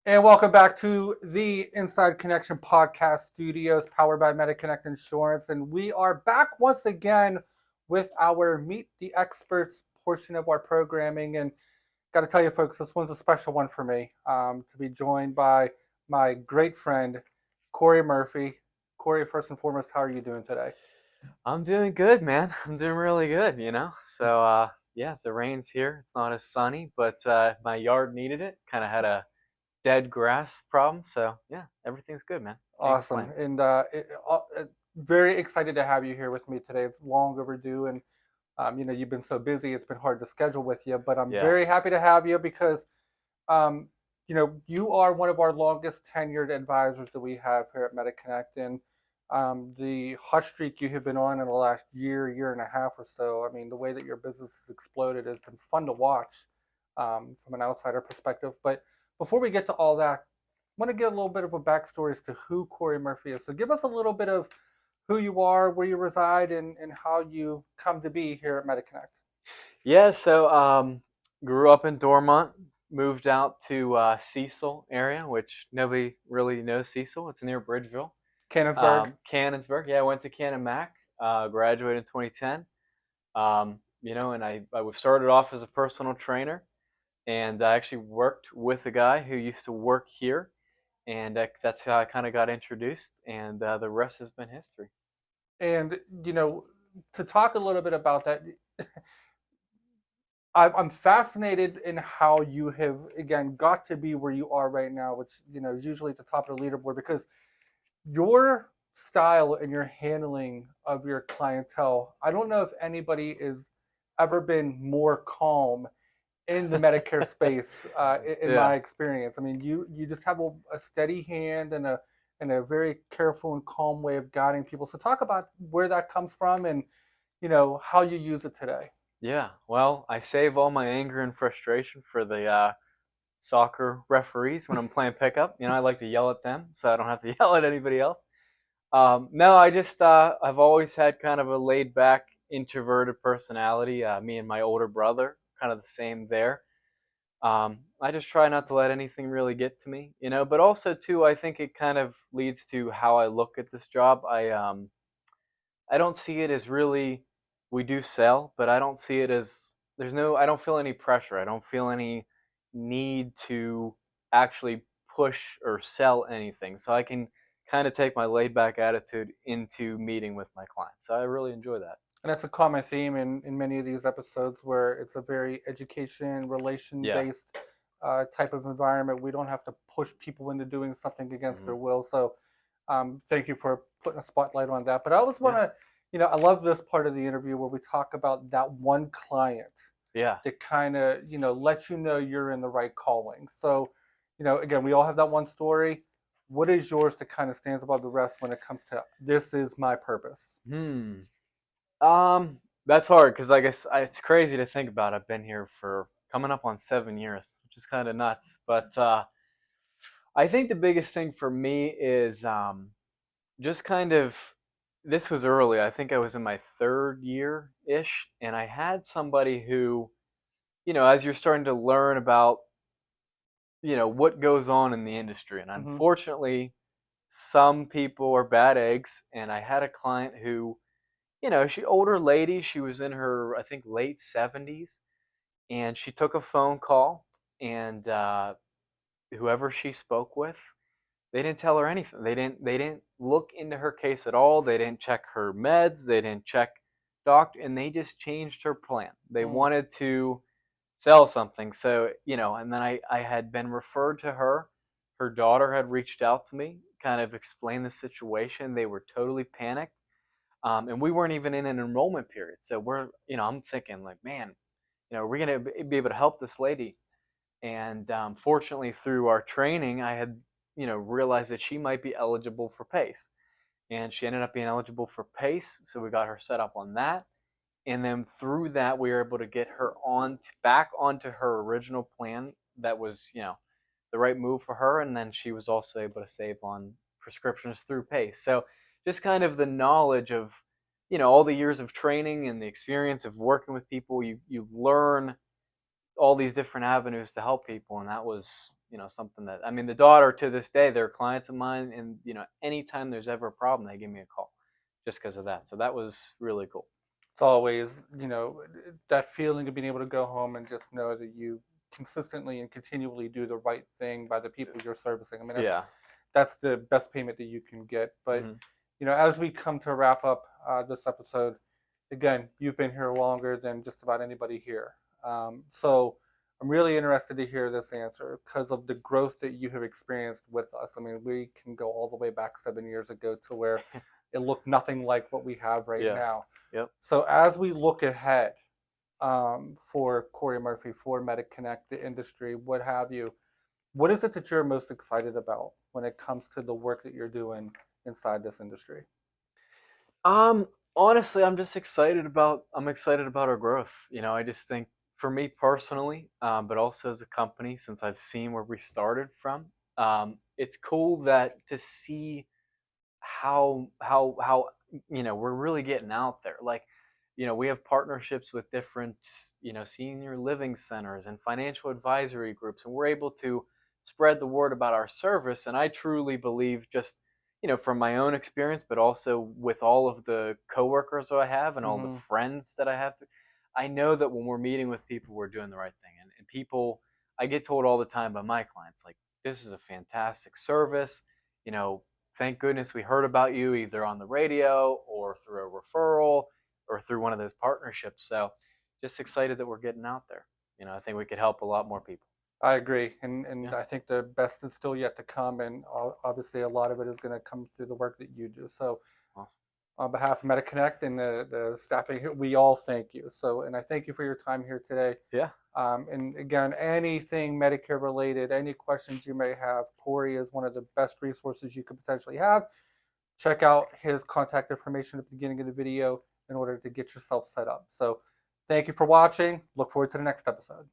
And welcome back to the Inside Connection podcast studios powered by MediConnect Insurance. And we are back once again with our Meet the Experts portion of our programming. And got to tell you, folks, this one's a special one for me to be joined by my great friend, Coury Murphy. Coury, first and foremost, how are you doing today? I'm doing good, man. I'm doing really good, So, yeah, the rain's here. It's not as sunny, but my yard needed it. Kind of had a dead grass problem. So, yeah, everything's good, man. Can't Awesome. complain. And very excited to have you here with me today. It's long overdue. And you've been so busy, it's been hard to schedule with you, but I'm Yeah. very happy to have you because, um, you are one of our longest tenured advisors that we have here at MediConnect. And the hot streak you have been on in the last year and a half or so, I mean, the way that your business has exploded has been fun to watch from an outsider perspective. But before we get to all that, I want to get a little bit of a backstory as to who Coury Murphy is. So give us a little bit of who you are, where you reside, and how you come to be here at MediConnect. Yeah, so grew up in Dormont, moved out to Cecil area, which nobody really knows Cecil. It's near Bridgeville. Cannonsburg. Cannonsburg. Yeah, I went to Cannon Mac, graduated in 2010. And I started off as a personal trainer, and I actually worked with a guy who used to work here, and that's how I kind of got introduced, and the rest has been history. And, to talk a little bit about that, I'm fascinated in how you have, again, got to be where you are right now, which, is usually at the top of the leaderboard, because your style and your handling of your clientele, I don't know if anybody has ever been more calm in the Medicare space, in Yeah. my experience. I mean, you just have a steady hand and a very careful and calm way of guiding people. So talk about where that comes from and how you use it today. Yeah, well, I save all my anger and frustration for the soccer referees when I'm playing pickup. I like to yell at them, so I don't have to yell at anybody else. No, I've always had kind of a laid back, introverted personality. Me and my older brother, kind of the same there. I just try not to let anything really get to me, But also too, I think it kind of leads to how I look at this job. I don't see it as really, we do sell, but I don't see it as, I don't feel any pressure. I don't feel any need to actually push or sell anything. So I can kind of take my laid back attitude into meeting with my clients. So I really enjoy that. And that's a common theme in many of these episodes where it's a very education, relation Yeah. based type of environment. We don't have to push people into doing something against Hmm. their will. So thank you for putting a spotlight on that. But I always want Yeah. to, I love this part of the interview where we talk about that one client Yeah. that kind of, let you know you're in the right calling. So, again, we all have that one story. What is yours that kind of stands above the rest when it comes to this is my purpose? Hmm. That's hard because I guess it's crazy to think about. I've been here for coming up on 7 years, which is kind of nuts. But I think the biggest thing for me is just kind of, this was early. I think I was in my third year ish, and I had somebody who, as you're starting to learn about, what goes on in the industry, and Mm-hmm. unfortunately, some people are bad eggs. And I had a client who, she older lady, she was in her, I think, late 70s, and she took a phone call, and whoever she spoke with, they didn't tell her anything. They didn't look into her case at all. They didn't check her meds. They didn't check doctor, and they just changed her plan. They Mm. wanted to sell something. So, and then I had been referred to her. Her daughter had reached out to me, kind of explained the situation. They were totally panicked. And we weren't even in an enrollment period. So I'm thinking like, man, are we going to be able to help this lady? And fortunately, through our training, I had, realized that she might be eligible for PACE. And she ended up being eligible for PACE. So we got her set up on that. And then through that, we were able to get her back onto her original plan that was, the right move for her. And then she was also able to save on prescriptions through PACE. So just kind of the knowledge of, all the years of training and the experience of working with people. You learn all these different avenues to help people, and that was, something that, I mean, the daughter to this day, they're clients of mine, and anytime there's ever a problem, they give me a call just because of that. So that was really cool. It's always, that feeling of being able to go home and just know that you consistently and continually do the right thing by the people you're servicing. I mean, Yeah. that's the best payment that you can get. But Mhm. as we come to wrap up this episode, again, you've been here longer than just about anybody here. So I'm really interested to hear this answer because of the growth that you have experienced with us. I mean, we can go all the way back 7 years ago to where it looked nothing like what we have right Yeah. now. Yep. So as we look ahead for Coury Murphy, for MediConnect, the industry, what have you, what is it that you're most excited about when it comes to the work that you're doing inside this industry? Honestly, I'm excited about our growth. I just think for me personally, but also as a company, since I've seen where we started from, it's cool that to see how we're really getting out there. Like, we have partnerships with different, senior living centers and financial advisory groups, and we're able to spread the word about our service. And I truly believe, just from my own experience, but also with all of the coworkers that I have and all the Mm-hmm. friends that I have, I know that when we're meeting with people, we're doing the right thing. And people, I get told all the time by my clients, like, this is a fantastic service. Thank goodness we heard about you either on the radio or through a referral or through one of those partnerships. So just excited that we're getting out there. I think we could help a lot more people. I agree, and Yeah. I think the best is still yet to come, and obviously a lot of it is going to come through the work that you do. So, Awesome. on behalf of MediConnect and the staffing here, we all thank you. So, and I thank you for your time here today. Yeah. And again, anything Medicare related, any questions you may have, Coury is one of the best resources you could potentially have. Check out his contact information at the beginning of the video in order to get yourself set up. So, thank you for watching. Look forward to the next episode.